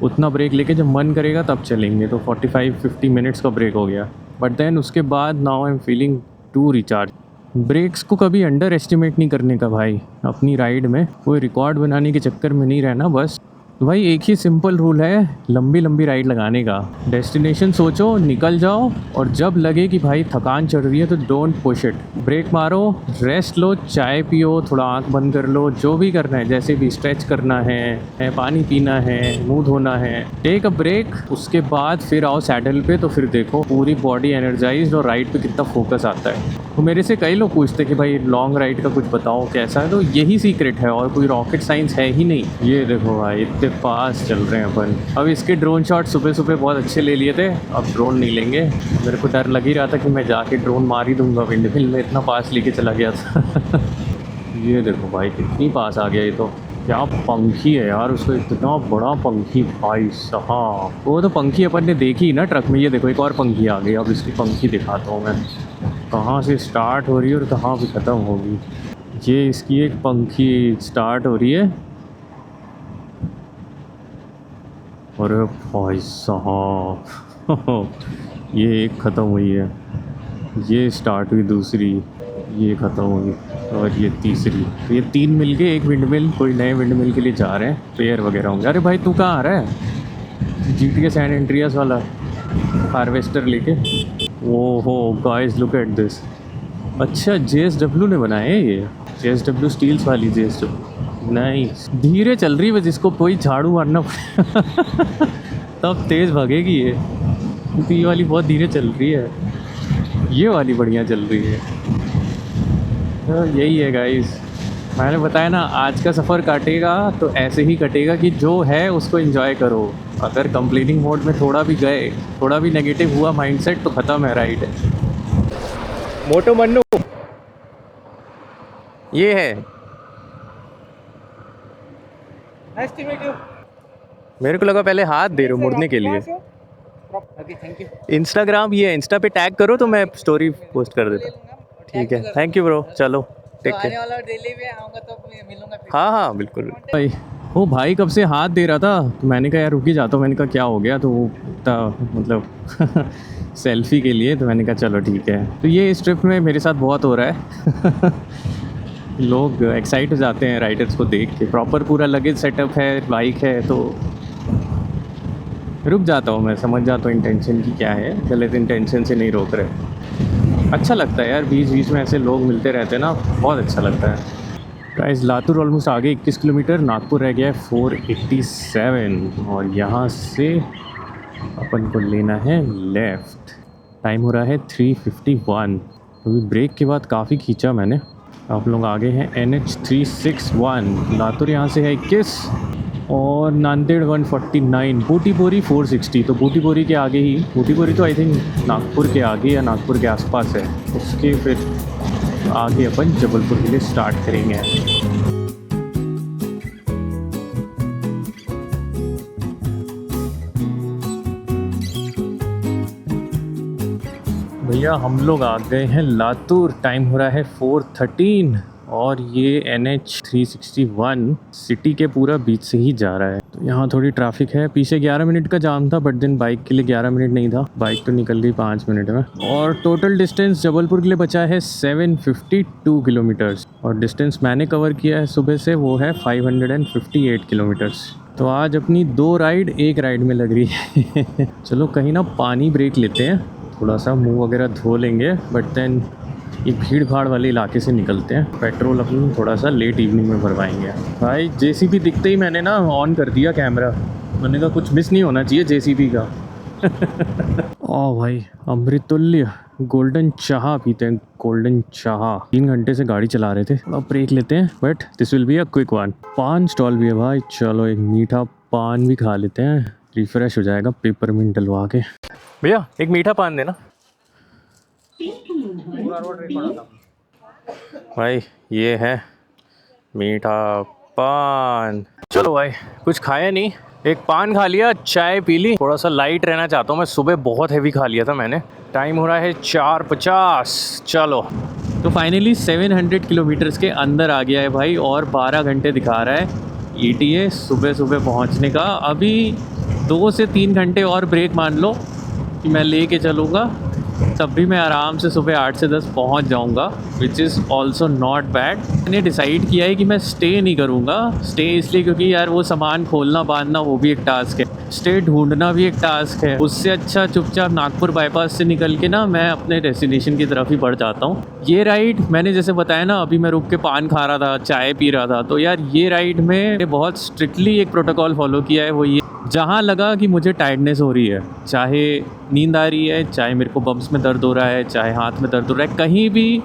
उतना ब्रेक लेके जब मन करेगा तब चलेंगे। तो 45-50 मिनट्स का ब्रेक हो गया, बट देन उसके बाद now I am feeling to recharge. Breaks को कभी अंडर एस्टिमेट नहीं करने का भाई, अपनी राइड में कोई रिकॉर्ड बनाने के चक्कर में नहीं रहना बस। तो भाई एक ही सिंपल रूल है लंबी लंबी राइड लगाने का, डेस्टिनेशन सोचो, निकल जाओ, और जब लगे कि भाई थकान चढ़ रही है तो डोंट पुश इट, ब्रेक मारो, रेस्ट लो, चाय पियो, थोड़ा आंख बंद कर लो, जो भी करना है, जैसे भी स्ट्रेच करना है, पानी पीना है, मुंह धोना है, टेक अ ब्रेक। उसके बाद फिर आओ सैडल पे, तो फिर देखो पूरी बॉडी एनर्जाइज्ड और राइड पे कितना फोकस आता है। तो मेरे से कई लोग पूछते कि भाई लॉन्ग राइड का कुछ बताओ कैसा है, तो यही सीक्रेट है और कोई रॉकेट साइंस है ही नहीं। ये देखो भाई इतने पास चल रहे हैं अपन। अब इसके ड्रोन शॉट सुबह सुबह बहुत अच्छे ले लिए थे, अब ड्रोन नहीं लेंगे। मेरे को डर लग ही रहा था कि मैं जाके ड्रोन मार ही दूंगा विंडमिल में, इतना पास लेके चला गया था। ये देखो भाई कितनी पास आ गया। ये तो क्या पंखी है यार, उसको इतना बड़ा पंखी भाई साहब। वो तो पंखी अपन ने देखी ना ट्रक में, ये देखो एक और पंखी आ गई। अब इसकी पंखी दिखाता हूँ मैं, कहाँ से स्टार्ट हो रही है और कहाँ पे ख़त्म होगी। ये इसकी एक पंखी स्टार्ट हो रही है, अरे भाई साहब ये एक ख़त्म हुई है, ये स्टार्ट हुई दूसरी, ये ख़त्म हुई, और ये तीसरी। तो ये 3 मिल के एक विंडमिल, कोई नए विंडमिल के लिए जा रहे हैं, पेयर वगैरह होंगे। अरे भाई तू कहाँ आ रहा है? GTA सैन एंड्रियास वाला हार्वेस्टर लेके। ओहो गाइस लुक एट दिस। अच्छा JSW ने बनाए हैं ये, JSW स्टील्स वाली JSW। नाइस, धीरे चल रही है बस, इसको कोई झाड़ू मारना पड़ेगा तब तेज़ भागेगी ये। तो ये वाली बहुत धीरे चल रही है, ये वाली बढ़िया चल रही है। तो यही है गाइस, मैंने बताया ना आज का सफ़र काटेगा तो ऐसे ही कटेगा कि जो है उसको एंजॉय करो। अगर कंप्लेनिंग मोड में थोड़ा भी गए, थोड़ा भी नेगेटिव हुआ माइंडसेट, तो ख़त्म है राइड। मोटो मन्नू ये है। Nice to meet you. मेरे को लगा पहले हाथ दे रहे हो मुड़ने के लिए। Okay thank you. इंस्टाग्राम, ये इंस्टा पे टैग करो तो मैं स्टोरी पोस्ट कर देता। ठीक है, थैंक यू ब्रो, चलो टेक आने केयर। वाला दिल्ली में आऊँगा तो मिलूंगा फिर। हाँ हाँ बिल्कुल भाई। वो भाई कब से हाथ दे रहा था, तो मैंने कहा यार रुक ही जाता हूँ। मैंने कहा क्या हो गया, तो वो इतना मतलब सेल्फी के लिए, तो मैंने कहा चलो ठीक है। तो ये इस ट्रिप में मेरे साथ बहुत हो रहा है लोग एक्साइट हो जाते हैं राइडर्स को देख के, प्रॉपर पूरा लगेज सेटअप है, बाइक है, तो रुक जाता हूँ मैं, समझ जाता हूँ इंटेंशन की क्या है, गलत इंटेंशन से नहीं रोक रहे। अच्छा लगता है यार, बीच बीच में ऐसे लोग मिलते रहते हैं ना, बहुत अच्छा लगता है। गाइस लातूर ऑलमोस्ट आगे 21 किलोमीटर, नागपुर रह गया है 487, और यहाँ से अपन को लेना है लेफ़्ट। टाइम हो रहा है 3:51। तो ब्रेक के बाद काफ़ी खींचा मैंने। आप लोग आगे हैं NH 361, लातूर यहाँ से है 21, और नांदेड़ 149, बूटीबोरी 460। तो बूटीबोरी के आगे ही, बूटीबोरी तो आई थिंक नागपुर के आगे या नागपुर के आसपास है, उसके फिर आगे अपन जबलपुर के लिए स्टार्ट करेंगे। भैया हम लोग आ गए हैं लातूर, टाइम हो रहा है 4:13, और ये NH 361 सिटी के पूरा बीच से ही जा रहा है। तो यहाँ थोड़ी ट्रैफिक है, पीछे 11 मिनट का जाम था, बट दिन बाइक के लिए 11 मिनट नहीं था, बाइक तो निकल गई 5 मिनट में। और टोटल डिस्टेंस जबलपुर के लिए बचा है 752 किलोमीटर्स, और डिस्टेंस मैंने कवर किया है सुबह से वो है 558 किलोमीटर्स। तो आज अपनी 2 राइड एक राइड में लग रही है चलो कहीं ना पानी ब्रेक लेते हैं, थोड़ा सा मुंह वगैरह धो लेंगे, बट देन ये भीड़ भाड़ वाले इलाके से निकलते हैं। पेट्रोल अपनी थोड़ा सा लेट इवनिंग में भरवाएंगे। भाई JCB दिखते ही मैंने ना ऑन कर दिया कैमरा, मैंने कहा कुछ मिस नहीं होना चाहिए JCB का ओ भाई अमृतुल्य गोल्डन चाह पीते हैं, गोल्डन चाह। 3 घंटे से गाड़ी चला रहे थे, थोड़ा ब्रेक लेते हैं, but this will be a quick one. पान स्टॉल भी है भाई, चलो एक मीठा पान भी खा लेते हैं, रिफ्रेश हो जाएगा पेपरमिंट डलवा के। भैया एक मीठा पान देना भाई। ये है मीठा पान। चलो भाई, कुछ खाया नहीं, एक पान खा लिया, चाय पी ली, थोड़ा सा लाइट रहना चाहता हूँ मैं, सुबह बहुत हैवी खा लिया था मैंने। टाइम हो रहा है 4:50। चलो तो फाइनली 700 किलोमीटर्स के अंदर आ गया है भाई, और 12 घंटे दिखा रहा है ETA सुबह सुबह पहुँचने का। अभी 2 से 3 घंटे और ब्रेक मान लो कि मैं लेके चलूँगा, तब भी मैं आराम से सुबह 8 से 10 पहुंच जाऊंगा, which is also not bad. मैंने डिसाइड किया है कि मैं स्टे नहीं करूंगा। स्टे इसलिए क्योंकि यार वो सामान खोलना बांधना वो भी एक टास्क है, स्टे ढूंढना भी एक टास्क है। उससे अच्छा चुपचाप नागपुर बाईपास से निकल के ना मैं अपने डेस्टिनेशन की तरफ ही बढ़ जाता हूँ। ये राइड मैंने जैसे बताया ना, अभी मैं रुक के पान खा रहा था, चाय पी रहा था, तो यार ये राइड में बहुत स्ट्रिक्टली एक प्रोटोकॉल फॉलो किया है। वो ये, जहाँ लगा कि मुझे टायर्डनेस हो रही है, चाहे नींद आ रही है, चाहे मेरे को बम्स में दर्द हो रहा है, चाहे हाथ में दर्द हो रहा है, कहीं भी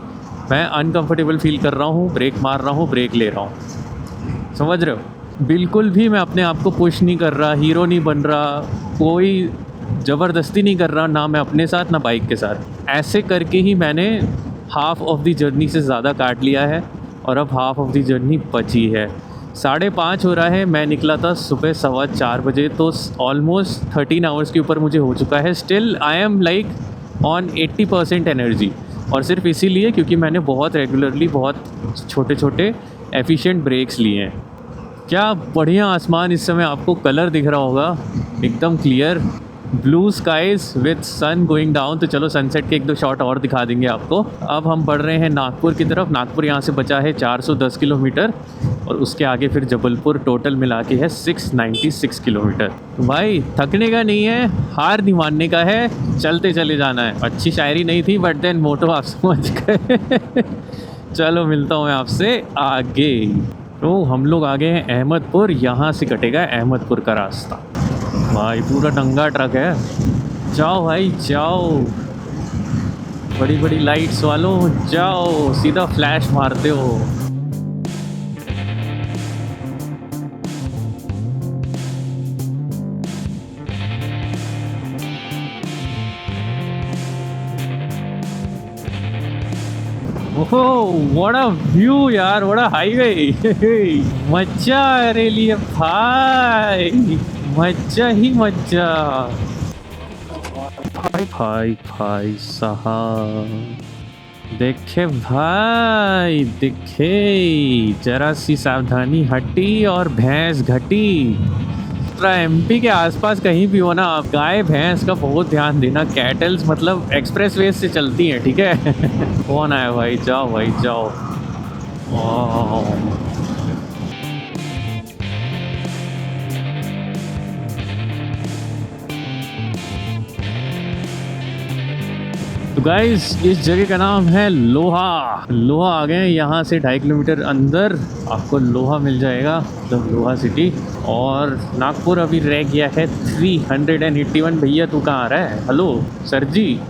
मैं अनकंफर्टेबल फील कर रहा हूँ, ब्रेक मार रहा हूँ, ब्रेक ले रहा हूँ। समझ रहे हो? बिल्कुल भी मैं अपने आप को पुश नहीं कर रहा, हीरो नहीं बन रहा, कोई ज़बरदस्ती नहीं कर रहा, ना मैं अपने साथ ना बाइक के साथ। ऐसे करके ही मैंने हाफ ऑफ द जर्नी से ज़्यादा काट लिया है, और अब हाफ ऑफ द जर्नी बची है। 5:30 हो रहा है, मैं निकला था सुबह 4:15 बजे, तो ऑलमोस्ट 13 आवर्स के ऊपर मुझे हो चुका है। Still I am like on 80% energy, और सिर्फ इसीलिए क्योंकि मैंने बहुत रेगुलरली बहुत छोटे छोटे एफिशिएंट ब्रेक्स लिए हैं। क्या बढ़िया आसमान इस समय आपको कलर दिख रहा होगा, एकदम clear blue skies with sun going down. तो चलो सनसेट के 1-2 शॉट और दिखा देंगे आपको। अब हम बढ़ रहे हैं नागपुर की तरफ। नागपुर यहाँ से बचा है 410 किलोमीटर, और उसके आगे फिर जबलपुर टोटल मिला के है 696 किलोमीटर। तो भाई थकने का नहीं है, हार नहीं मानने का है, चलते चले जाना है। अच्छी शायरी नहीं थी, बट देन मोटो आप समझ गए। चलो मिलता हूँ मैं आपसे आगे। तो हम लोग आ गए हैं अहमदपुर, यहाँ से कटेगा अहमदपुर का रास्ता। भाई पूरा नंगा ट्रक है, जाओ भाई जाओ, बड़ी बड़ी लाइट्स वालों जाओ, सीधा फ्लैश मारते हो। ओहो व्हाट अ व्यू यार, व्हाट अ हाईवे। मजा आ रही है भाई, मजा ही मजा। भाई साहब देखे भाई, देखे जरा सी सावधानी हटी और भैंस घटी। MP के आसपास कहीं भी हो ना आप, गाय भैंस का बहुत ध्यान देना। कैटल्स मतलब एक्सप्रेस वे से चलती हैं, ठीक है। कौन आया भाई, जाओ भाई जाओ। तो गाइस इस जगह का नाम है लोहा। लोहा आ गए, यहाँ से 2.5 किलोमीटर अंदर आपको लोहा मिल जाएगा, मतलब लोहा सिटी। और नागपुर अभी रह गया है 381। भैया तू कहाँ आ रहा है? हेलो सर जी,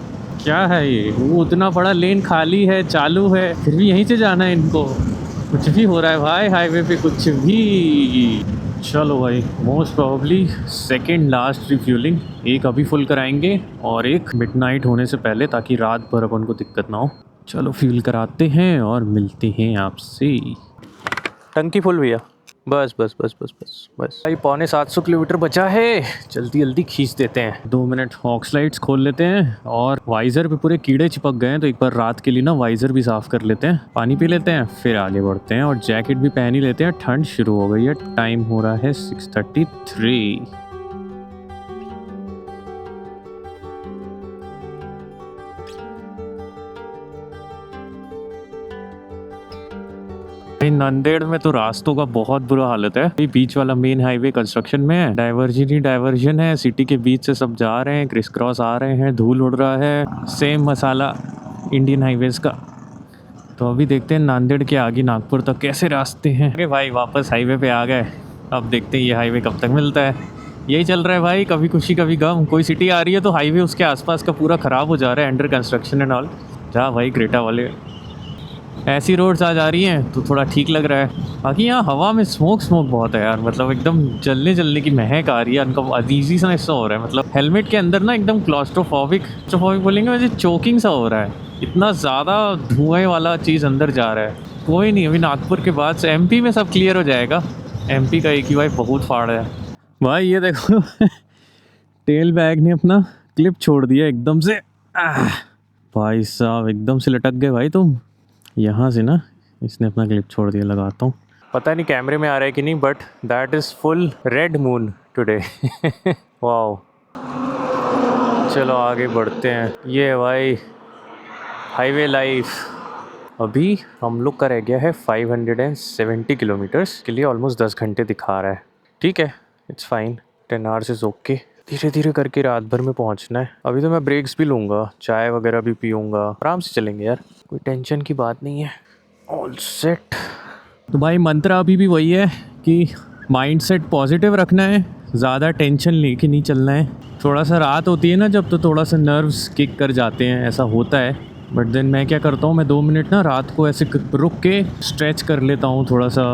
क्या है ये? वो उतना बड़ा लेन खाली है, चालू है, फिर भी यहीं से जाना है इनको। कुछ भी हो रहा है भाई हाईवे पे, कुछ भी। चलो भाई, most probably second last refuelling, एक अभी फुल कराएंगे और एक मिडनाइट होने से पहले, ताकि रात भर अपन को दिक्कत ना हो। चलो फ्यूल कराते हैं और मिलते हैं आपसे। टंकी फुल भैया, बस बस बस बस बस बस भाई। 750 किलोमीटर बचा है, जल्दी जल्दी खींच देते हैं। 2 मिनट हॉक्स लाइट्स खोल लेते हैं, और वाइज़र पे पूरे कीड़े चिपक गए हैं, तो एक बार रात के लिए ना वाइज़र भी साफ़ कर लेते हैं, पानी पी लेते हैं, फिर आगे बढ़ते हैं। और जैकेट भी पहन ही लेते हैं, ठंड शुरू हो गई है। टाइम हो रहा है 6:33। नांदेड़ में तो रास्तों का बहुत बुरा हालत है। बीच वाला मेन हाईवे कंस्ट्रक्शन में है, डाइवर्जन ही डाइवर्जन है, सिटी के बीच से सब जा रहे हैं, क्रिस क्रॉस आ रहे हैं, धूल उड़ रहा है, सेम मसाला इंडियन हाईवेज का। तो अभी देखते हैं नांदेड़ के आगे नागपुर तक कैसे रास्ते हैं। अरे भाई वापस हाईवे पे आ गए, अब देखते हैं ये हाईवे कब तक मिलता है। यही चल रहा है भाई, कभी खुशी कभी गम। कोई सिटी आ रही है तो हाईवे उसके आसपास का पूरा ख़राब हो जा रहा है, अंडर कंस्ट्रक्शन एंड ऑल। जा भाई क्रेटा वाले, ऐसी रोड्स आज आ रही हैं तो थोड़ा ठीक लग रहा है। बाकी यहाँ हवा में स्मोक बहुत है यार, मतलब एकदम जलने जलने की महक आ रही है। उनका अजीजी सा हिस्सा हो रहा है, मतलब हेलमेट के अंदर ना एकदम क्लॉस्ट्रोफोबिक बोलेंगे, वैसे चोकिंग सा हो रहा है। इतना ज़्यादा धुएं वाला चीज़ अंदर जा रहा है। कोई नहीं, अभी नागपुर के बाद से एमपी में सब क्लियर हो जाएगा। एमपी का एक ही भाई बहुत फाड़ है भाई, ये देखो टेल बैग ने अपना क्लिप छोड़ दिया एकदम से। भाई साहब एकदम से लटक गए भाई तुम। यहाँ से ना इसने अपना क्लिप छोड़ दिया, लगाता हूँ। पता नहीं कैमरे में आ रहा है कि नहीं, but that is full red moon today. Wow, चलो आगे बढ़ते हैं। ये है भाई हाईवे लाइफ। अभी हम लोग का रह गया है 570 किलोमीटर्स के लिए, ऑलमोस्ट 10 घंटे दिखा रहा है। ठीक है, it's fine, 10 hours is okay. धीरे धीरे करके रात भर में पहुंचना है। अभी तो मैं ब्रेक्स भी लूँगा, चाय वगैरह भी पीऊँगा, आराम से चलेंगे यार, कोई टेंशन की बात नहीं है। All set. तो भाई मंत्र अभी भी वही है कि माइंडसेट पॉजिटिव रखना है, ज़्यादा टेंशन लेके नहीं चलना है। थोड़ा सा रात होती है ना जब, तो थोड़ा सा नर्व्स किक कर जाते हैं, ऐसा होता है। बट देन मैं क्या करता हूँ, मैं 2 मिनट ना रात को ऐसे रुक के स्ट्रेच कर लेता हूँ, थोड़ा सा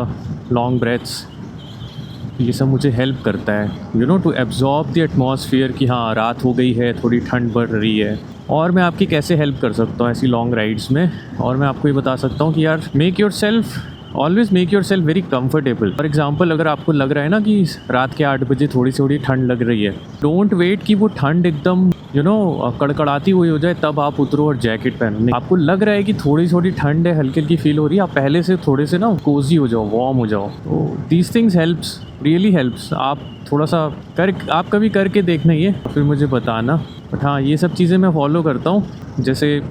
लॉन्ग ब्रेथ्स। ये सब मुझे हेल्प करता है, you know, to absorb the atmosphere कि हाँ रात हो गई है, थोड़ी ठंड बढ़ रही है। और मैं आपकी कैसे हेल्प कर सकता हूँ ऐसी लॉन्ग राइड्स में, और मैं आपको ये बता सकता हूँ कि यार always make your self very comfortable. For example, अगर आपको लग रहा है ना कि रात के 8 बजे थोड़ी ठंड लग रही है, डोंट वेट कि वो ठंड एकदम कड़कड़ाती हुई हो जाए तब आप उतरो और जैकेट पहनो। नहीं, आपको लग रहा है कि थोड़ी ठंड है, हल्की हल्की फील हो रही है, आप पहले से थोड़े से ना कोजी हो जाओ, वार्म हो जाओ। तो these things helps, really helps. आप थोड़ा सा आप कभी करके देखना, ये फिर मुझे बताना। बट हाँ, ये सब चीज़ें मैं फॉलो करता हूँ। जैसे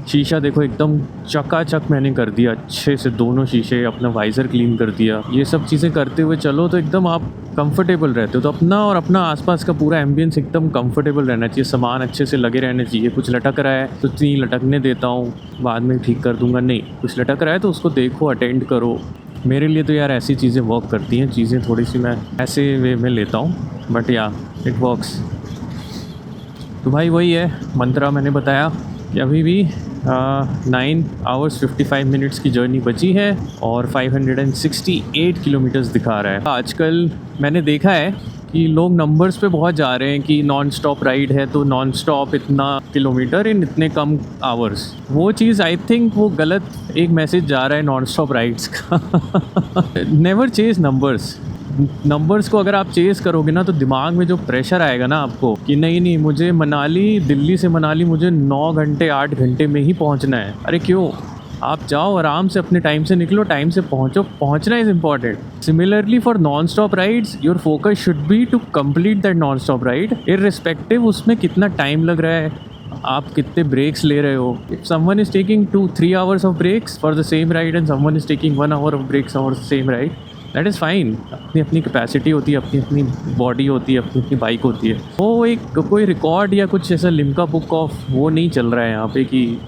शीशा देखो एकदम चकाचक मैंने कर दिया अच्छे से, दोनों शीशे, अपना वाइज़र क्लीन कर दिया। ये सब चीज़ें करते हुए चलो तो एकदम आप कंफर्टेबल रहते हो। तो अपना और अपना आसपास का पूरा एम्बियंस एकदम कंफर्टेबल रहना चाहिए, सामान अच्छे से लगे रहने चाहिए। कुछ लटक रहा है तो नहीं लटकने देता हूँ, बाद में ठीक कर दूंगा। नहीं, कुछ लटक रहा है तो उसको देखो, अटेंड करो। मेरे लिए तो यार ऐसी चीज़ें वर्क करती हैं, चीज़ें थोड़ी सी मैं ऐसे वे में लेता हूँ, बट या इट वर्क्स। तो भाई वही है मंत्रा, मैंने बताया कि अभी भी 9 आवर्स 55 मिनट्स की जर्नी बची है और 568 किलोमीटर्स दिखा रहा है। आजकल मैंने देखा है कि लोग नंबर्स पे बहुत जा रहे हैं कि नॉन स्टॉप राइड है तो नॉन स्टॉप इतना किलोमीटर इन इतने कम आवर्स। वो चीज़ आई थिंक वो गलत एक मैसेज जा रहा है नॉन स्टॉप राइड्स का। नेवर चेज नंबर्स को अगर आप चेस करोगे ना तो दिमाग में जो प्रेशर आएगा ना आपको कि नहीं मुझे दिल्ली से मनाली मुझे 9 घंटे 8 घंटे में ही पहुंचना है। अरे क्यों, आप जाओ आराम से, अपने टाइम से निकलो, टाइम से पहुंचो, पहुंचना is important. Similarly for non stop rides your focus should be to complete that non stop ride, irrespective उसमें कितना टाइम लग रहा है, आप कितने ब्रेक्स ले रहे हो। If someone is taking 2-3 hours of breaks for the same ride and someone is taking 1 hour of breaks for the same ride, that is fine. अपनी अपनी कैपेसिटी होती है, अपनी अपनी बॉडी होती है, अपनी अपनी बाइक होती है। वो एक कोई रिकॉर्ड या कुछ ऐसा लिम्का बुक ऑफ वो नहीं चल रहा है यहाँ पे कि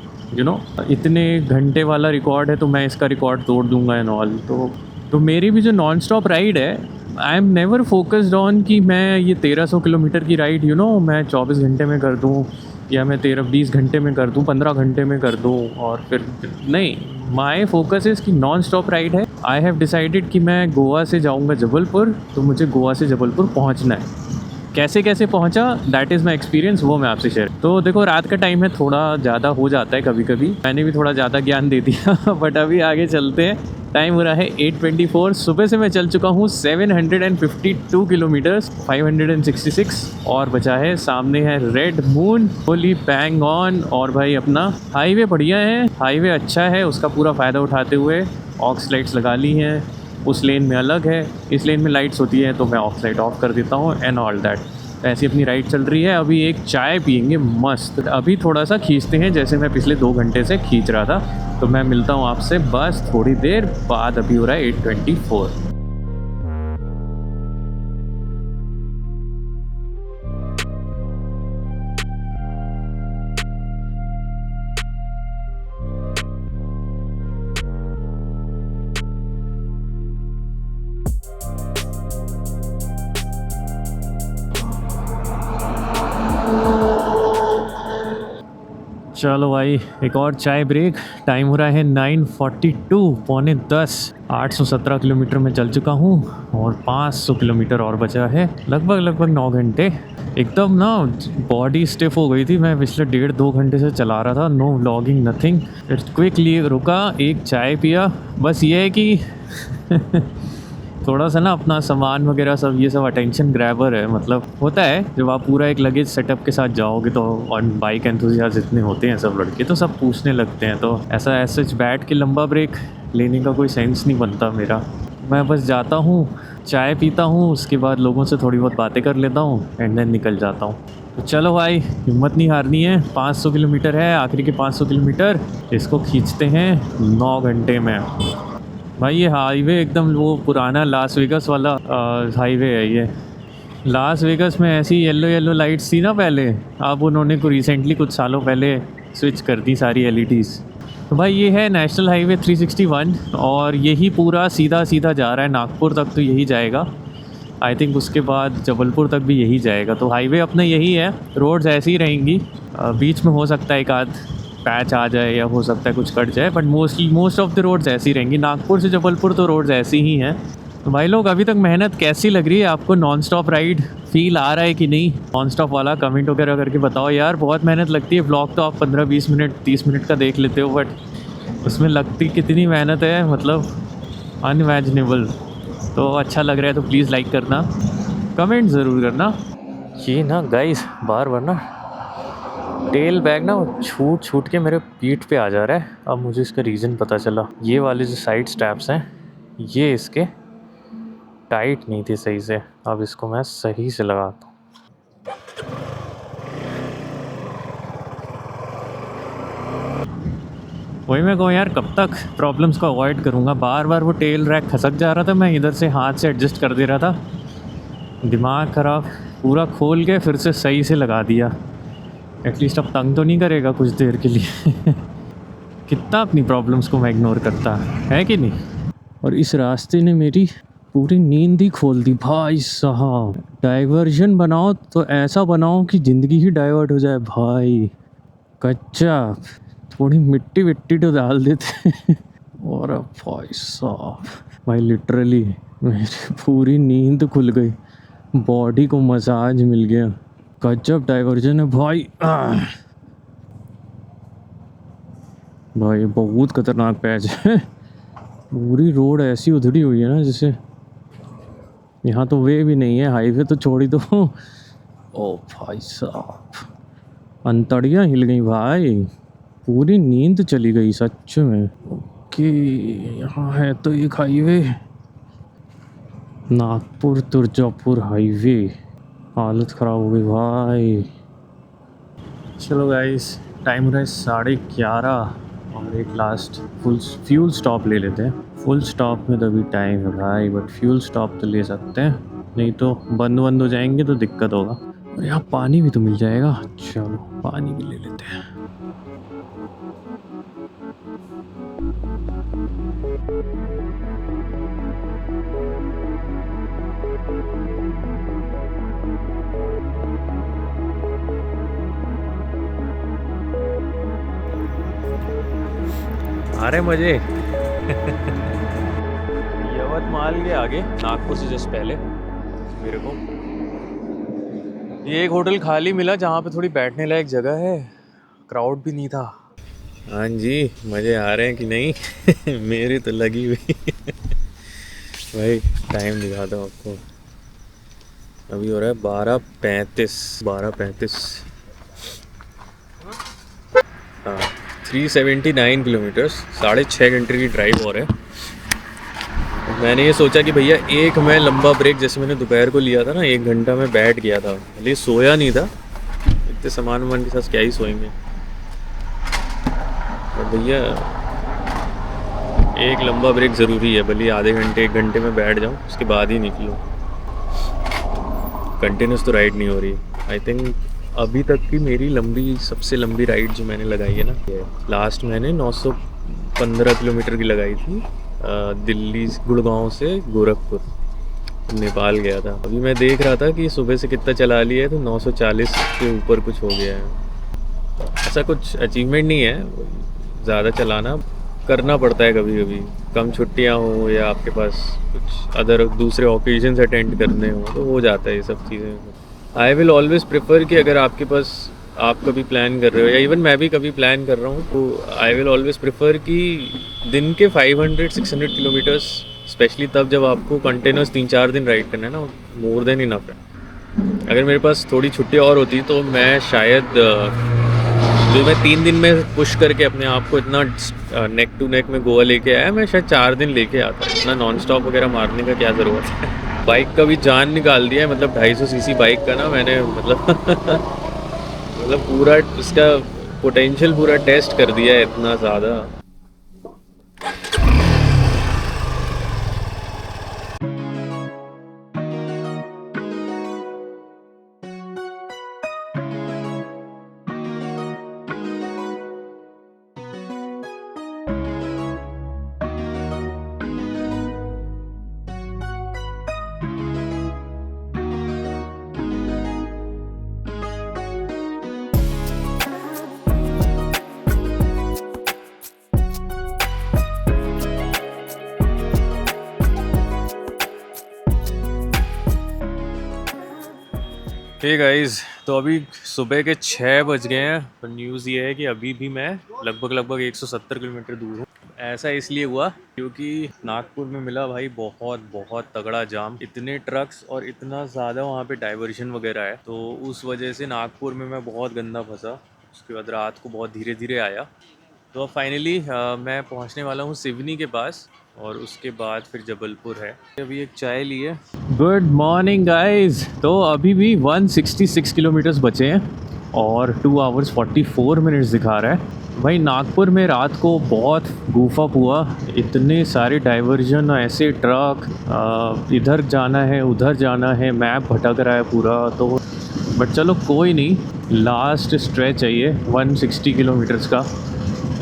इतने घंटे वाला रिकॉर्ड है तो मैं इसका रिकॉर्ड तोड़ दूंगा एंड ऑल। तो मेरी भी जो नॉन स्टॉप राइड है, I am never focused on कि मैं ये 1300 किलोमीटर की राइड मैं 24 घंटे में कर दूँ, या मैं 20 घंटे में कर दूँ, 15 घंटे में कर दूँ, और फिर नहीं। माई फोकस इज़ कि नॉन स्टॉप राइड है। आई हैव डिसाइडेड कि मैं गोवा से जाऊँगा जबलपुर, तो मुझे गोवा से जबलपुर पहुँचना है। कैसे पहुँचा, दैट इज़ माई एक्सपीरियंस, वो मैं आपसे शेयर। तो देखो रात का टाइम है, थोड़ा ज़्यादा हो जाता है कभी कभी, मैंने भी थोड़ा ज़्यादा ज्ञान दे दिया। बट अभी आगे चलते हैं। टाइम हो रहा है 8:24। सुबह से मैं चल चुका हूँ 752 किलोमीटर्स, 566 और बचा है। सामने है red moon, fully bang on. और भाई अपना हाईवे बढ़िया है, हाईवे अच्छा है, उसका पूरा फ़ायदा उठाते हुए ऑक्स लाइट्स लगा ली हैं। उस लेन में अलग है, इस लेन में लाइट्स होती है तो मैं ऑफ लाइट ऑफ कर देता हूँ एंड ऑल दैट। ऐसी अपनी राइड चल रही है। अभी एक चाय पियेंगे मस्त। अभी थोड़ा सा खींचते हैं जैसे मैं पिछले 2 घंटे से खींच रहा था। तो मैं मिलता हूँ आपसे बस थोड़ी देर बाद। अभी हो रहा है 8:24। चलो भाई, एक और चाय ब्रेक। टाइम हो रहा है 9:42, पौने 10। 817 किलोमीटर में चल चुका हूँ और 500 किलोमीटर और बचा है। लगभग 9 घंटे। एकदम ना बॉडी स्टिफ हो गई थी। मैं पिछले 1.5-2 घंटे से चला रहा था, नो व्लॉगिंग नथिंग। फिर क्विकली रुका, एक चाय पिया। बस ये है कि थोड़ा सा ना अपना सामान वगैरह सब ये सब अटेंशन ग्रैबर है। मतलब होता है जब आप पूरा एक लगेज सेटअप के साथ जाओगे तो, और बाइक एंथुसियास्ट जितने होते हैं सब लड़के तो सब पूछने लगते हैं। तो ऐसा सच बैठ के लंबा ब्रेक लेने का कोई सेंस नहीं बनता मेरा। मैं बस जाता हूँ, चाय पीता हूँ, उसके बाद लोगों से थोड़ी बहुत बातें कर लेता हूँ एंड देन निकल जाता हूँ। तो चलो भाई, हिम्मत नहीं हारनी है। 500 किलोमीटर है, आखिरी के 500 किलोमीटर, इसको खींचते हैं 9 घंटे में। भाई ये हाईवे एकदम वो पुराना लास वेगस वाला हाईवे है ये। लास वेगस में ऐसी येलो लाइट्स थी ना पहले, अब उन्होंने रिसेंटली कुछ सालों पहले स्विच कर दी सारी एलईडीज़। तो भाई ये है नेशनल हाईवे 361 और यही पूरा सीधा सीधा जा रहा है नागपुर तक। तो यही जाएगा आई थिंक, उसके बाद जबलपुर तक भी यही जाएगा। तो हाईवे अपना यही है, रोड्स ऐसी ही रहेंगी। बीच में हो सकता है एक आध पैच आ जाए या हो सकता है कुछ कट जाए, but most of the roads ऐसी रहेंगी। नागपुर से जबलपुर तो रोड्स ऐसी ही हैं। तो भाई लोग, अभी तक मेहनत कैसी लग रही है आपको? नॉन स्टॉप राइड फील आ रहा है कि नहीं? नॉन स्टॉप वाला कमेंट वगैरह करके बताओ यार। बहुत मेहनत लगती है। ब्लॉग तो आप 15-20 मिनट 30 मिनट का देख लेते हो, बट उसमें लगती कितनी मेहनत है, मतलब अनइमेजिनेबल। तो अच्छा लग रहा है तो प्लीज़ लाइक करना, कमेंट ज़रूर करना। ये ना गाइस, बार बार ना टेल बैग ना छूट के मेरे पीठ पे आ जा रहा है। अब मुझे इसका रीज़न पता चला। ये वाले जो साइड स्ट्रैप्स हैं ये इसके टाइट नहीं थे सही से। अब इसको मैं सही से लगाता हूँ। वही मैं कहूँ यार, कब तक प्रॉब्लम्स को अवॉइड करूँगा? बार बार वो टेल रैक खसक जा रहा था, मैं इधर से हाथ से एडजस्ट कर दे रहा था। दिमाग ख़राब। पूरा खोल के फिर से सही से लगा दिया। एटलीस्ट अब तंग तो नहीं करेगा कुछ देर के लिए। कितना अपनी प्रॉब्लम्स को मैं इग्नोर करता है कि नहीं? और इस रास्ते ने मेरी पूरी नींद ही खोल दी भाई साहब। डाइवर्जन बनाओ तो ऐसा बनाओ कि ज़िंदगी ही डाइवर्ट हो जाए भाई। कच्चा थोड़ी मिट्टी विट्टी तो डाल देते। और अब भाई साहब, भाई लिटरली मेरी पूरी नींद खुल गई, बॉडी को मसाज मिल गया। गजब डाइवर्जन है भाई। भाई बहुत खतरनाक पैच है। पूरी रोड ऐसी उधड़ी हुई है ना जैसे, यहाँ तो वे भी नहीं है, हाईवे तो छोड़ ही दो। ओ भाई साहब, अंतड़ियाँ हिल गई भाई, पूरी नींद चली गई सच में। कि यहाँ है तो एक हाईवे, नागपुर तुर्जापुर हाईवे। हालत ख़राब हो गई भाई। चलो गाइस, टाइम हो रहा है 11:30 और एक लास्ट फुल फ्यूल स्टॉप ले लेते हैं। फुल स्टॉप में तो अभी टाइम है भाई, बट फ्यूल स्टॉप तो ले सकते हैं, नहीं तो बंद हो जाएंगे तो दिक्कत होगा। और यहाँ पानी भी तो मिल जाएगा। चलो पानी भी ले लेते हैं। अरे मजे। यवतमाल के आगे, नागपुर से जस्ट पहले मेरे को ये एक होटल खाली मिला जहाँ पे थोड़ी बैठने लायक जगह है, क्राउड भी नहीं था। हाँ जी, मज़े आ रहे हैं कि नहीं? मेरी तो लगी हुई। भाई टाइम दिखाता हूँ आपको, अभी हो रहा है 12:35। हाँ, 379 किलोमीटर्स, 6.5 घंटे की ड्राइव और है। मैंने ये सोचा कि भैया एक मैं लंबा ब्रेक, जैसे मैंने दोपहर को लिया था ना, 1 घंटा मैं बैठ गया था, भले सोया नहीं था, इतने सामान वामान के साथ क्या ही सोएंगे। और भैया एक लंबा ब्रेक ज़रूरी है, भले आधे घंटे 1 घंटे में बैठ जाऊँ, उसके बाद ही निकलो। कंटिन्यूस तो राइड नहीं हो रही। आई थिंक अभी तक की मेरी सबसे लंबी राइड जो मैंने लगाई है ना, लास्ट मैंने 915 किलोमीटर की लगाई थी, दिल्ली गुड़गांव से गोरखपुर नेपाल गया था। अभी मैं देख रहा था कि सुबह से कितना चला लिया है, तो 940 के ऊपर कुछ हो गया है। ऐसा कुछ अचीवमेंट नहीं है, ज़्यादा चलाना करना पड़ता है कभी कभी, कम छुट्टियाँ हो या आपके पास कुछ अदर दूसरे ओकेजन्स अटेंड करने हो तो हो जाता है ये सब चीज़ें। आई विल ऑलवेज़ प्रेफर कि अगर आपके पास आप कभी प्लान कर रहे हो या इवन मैं भी कभी प्लान कर रहा हूँ तो आई विल ऑलवेज़ प्रेफर कि दिन के 500-600 किलोमीटर्स, स्पेशली तब जब आपको कंटिन्यूस 3-4 दिन राइड करना है ना, मोर देन इनफ है। अगर मेरे पास थोड़ी छुट्टी और होती तो मैं शायद जो मैं 3 दिन में पुश करके अपने आप को इतना नेक टू नेक में गोवा लेके आया, मैं शायद 4 दिन लेके आता। इतना नॉन स्टॉप वगैरह मारने का क्या ज़रूरत है। बाइक का भी जान निकाल दिया है, मतलब 250 सीसी बाइक का ना मैंने मतलब मतलब पूरा इसका पोटेंशियल पूरा टेस्ट कर दिया है इतना ज़्यादा। हे गाइस, तो अभी सुबह के 6 बज गए हैं। पर न्यूज़ ये है कि अभी भी मैं लगभग 170 किलोमीटर दूर हूँ। ऐसा इसलिए हुआ क्योंकि नागपुर में मिला भाई बहुत तगड़ा जाम, इतने ट्रक्स और इतना ज़्यादा वहाँ पे डाइवर्शन वगैरह है, तो उस वजह से नागपुर में मैं बहुत गंदा फंसा। उसके बाद रात को बहुत धीरे धीरे आया, तो अब फाइनली मैं पहुंचने वाला हूं सिवनी के पास और उसके बाद फिर जबलपुर है। अभी एक चाय ली है। Good morning guys. तो अभी भी 166 किलोमीटर्स बचे हैं और 2 आवर्स 44 मिनट्स दिखा रहा है। भाई नागपुर में रात को बहुत गूफा हुआ, इतने सारे डाइवर्जन, ऐसे ट्रक, इधर जाना है उधर जाना है, मैप भटक रहा है पूरा। तो बट चलो कोई नहीं, लास्ट स्ट्रेच है ये 160 किलोमीटर्स का,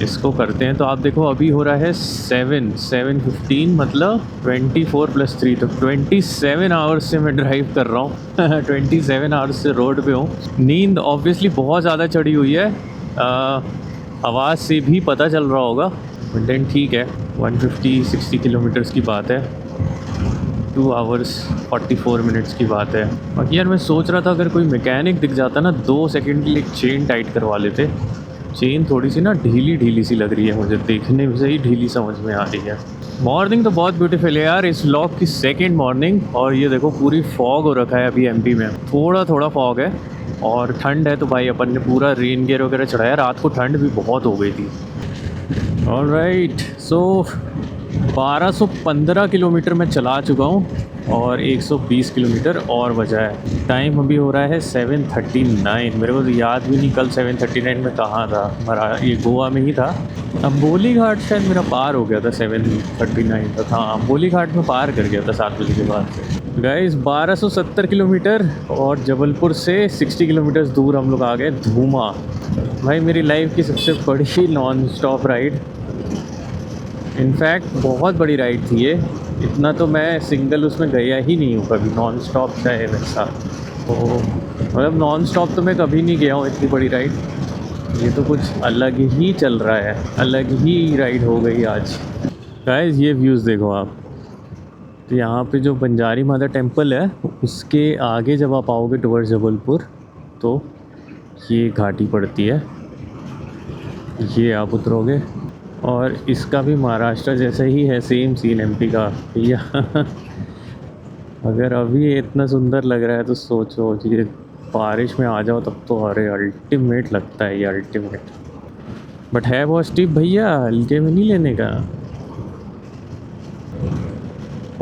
इसको करते हैं। तो आप देखो अभी हो रहा है 7:15, मतलब 24 + 3, तो 27 आवर्स से मैं ड्राइव कर रहा हूँ 27 आवर्स से रोड पे हूँ। नींद ऑब्वियसली बहुत ज़्यादा चढ़ी हुई है, आवाज़ से भी पता चल रहा होगा, बट देन ठीक है। 150-60 किलोमीटर्स की बात है, 2 आवर्स 44 मिनट्स की बात है। बाकी यार मैं सोच रहा था अगर कोई मैकेनिक दिख जाता ना 2 सेकंड के लिए चेन टाइट करवा लेते। चेन थोड़ी सी ना ढीली सी लग रही है मुझे, देखने से ही ढीली समझ में आ रही है। मॉर्निंग तो बहुत ब्यूटीफुल है यार, इस व्लॉग की सेकंड मॉर्निंग। और ये देखो पूरी फॉग हो रखा है अभी एमपी में, थोड़ा फॉग है और ठंड है। तो भाई अपन ने पूरा रेन गियर वगैरह चढ़ाया, रात को ठंड भी बहुत हो गई थी। ऑलराइट, सो 1215 किलोमीटर मैं चला चुका हूँ और 120 किलोमीटर और बचा है। टाइम अभी हो रहा है 7:39। मेरे को तो याद भी नहीं कल 7:39 में कहाँ था, ये गोवा में ही था। अम्बोली घाट शायद मेरा पार हो गया था 7:39 तक। हाँ, अम्बोली घाट में पार कर गया था 7 बजे के बाद से। गाइस 1270 किलोमीटर और जबलपुर से 60 किलोमीटर दूर हम लोग आ गए धूमा। भाई मेरी लाइफ की सबसे बड़ी नॉन स्टॉप राइड, इनफैक्ट बहुत बड़ी राइड थी ये। इतना तो मैं सिंगल उसमें गया ही नहीं हूँ कभी, नॉन स्टॉप का है मेरे साथ। तो मतलब नॉन स्टॉप तो मैं कभी नहीं गया हूँ इतनी बड़ी राइड। ये तो कुछ अलग ही चल रहा है, अलग ही राइड हो गई आज। गाइस ये व्यूज़ देखो आप। तो यहाँ पे जो बंजारी माता टेम्पल है उसके आगे जब आप आओगे टुवर्ड्स जबलपुर तो ये घाटी पड़ती है, ये आप उतरोगे और इसका भी महाराष्ट्र जैसा ही है, सेम सीन एमपी का भैया अगर अभी ये इतना सुंदर लग रहा है तो सोचो ये बारिश में आ जाओ तब तो अरे अल्टीमेट लगता है ये, अल्टीमेट। बट है बहुत स्टीप भैया, हल्के में नहीं लेने का।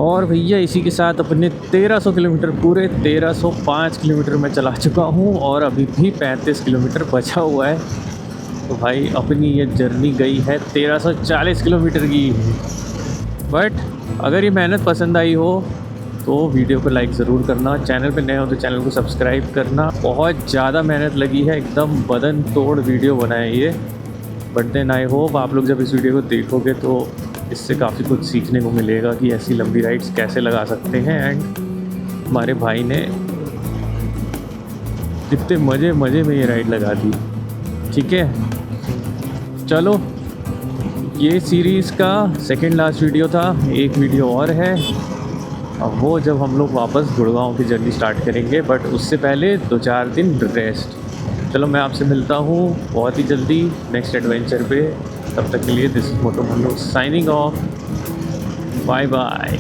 और भैया इसी के साथ अपने 1300 किलोमीटर, पूरे 1305 किलोमीटर मैं चला चुका हूँ और अभी भी 35 किलोमीटर बचा हुआ है। तो भाई अपनी ये जर्नी गई है 1340 किलोमीटर की। बट अगर ये मेहनत पसंद आई हो तो वीडियो को लाइक ज़रूर करना, चैनल पे नए हो तो चैनल को सब्सक्राइब करना। बहुत ज़्यादा मेहनत लगी है, एकदम बदन तोड़ वीडियो बनाए ये। बट देन आई होप आप लोग जब इस वीडियो को देखोगे तो इससे काफ़ी कुछ सीखने को मिलेगा कि ऐसी लंबी राइड्स कैसे लगा सकते हैं। एंड हमारे भाई ने कितने मज़े में ये राइड लगा दी। ठीक है, चलो ये सीरीज़ का सेकंड लास्ट वीडियो था, एक वीडियो और है। अब वो जब हम लोग वापस गुड़गांव की जर्नी स्टार्ट करेंगे, बट उससे पहले 2-4 दिन रेस्ट। चलो मैं आपसे मिलता हूँ बहुत ही जल्दी नेक्स्ट एडवेंचर पे। तब तक के लिए this is moto Mallu signing off. Bye bye.